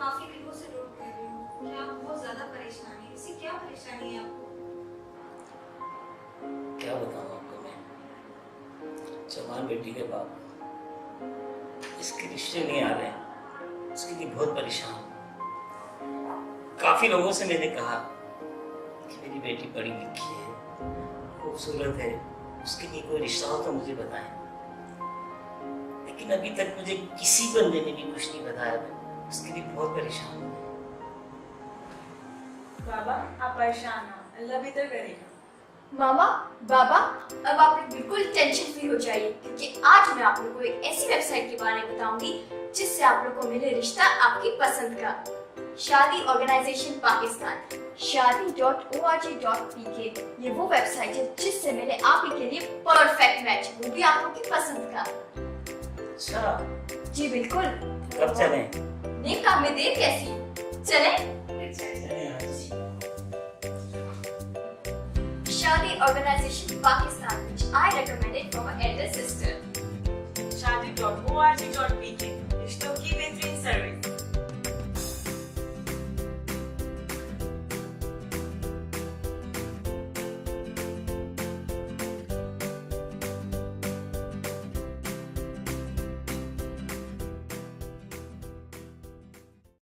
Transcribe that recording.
काफी दिनों से नोट कर रही हूँ, क्या बहुत ज्यादा परेशानी है। इससे क्या परेशानी है आपको? क्या बताऊँ आपको मैं, जवान बेटी के बाप, इसके रिश्ते नहीं आ रहे, इसके लिए बहुत परेशान हूँ। काफी लोगों से मैंने कहा कि मेरी बेटी पढ़ी लिखी है, खूबसूरत है, उसके लिए कोई रिश्ता हो तो मुझे बताएं, लेकिन अभी तक मुझे किसी बंदे ने भी कुछ नहीं बताया। मैं उसके लिए बहुत परेशान हूँ। बाबा आप परेशान हो, अल्लाह भी तो करेगा। मामा, बाबा, अब आप लोग बिल्कुल टेंशन फ्री हो जाइए, क्योंकि आज मैं आप लोगों को एक ऐसी वेबसाइट के बारे में बताऊंगी जिससे आप लोग को मिले रिश्ता आपकी पसंद का। शादी ऑर्गेनाइजेशन पाकिस्तान, shadi.org.pk, ये वो वेबसाइट है जिससे मिले आप ही के लिए परफेक्ट मैच, वो भी आप लोग की पसंद का। अच्छा, जी बिल्कुल। कब चलें? नहीं, काम में देर कैसी, चलें? Shadi Organization Pakistan, which I recommended for my elder sister. shadi.org.pk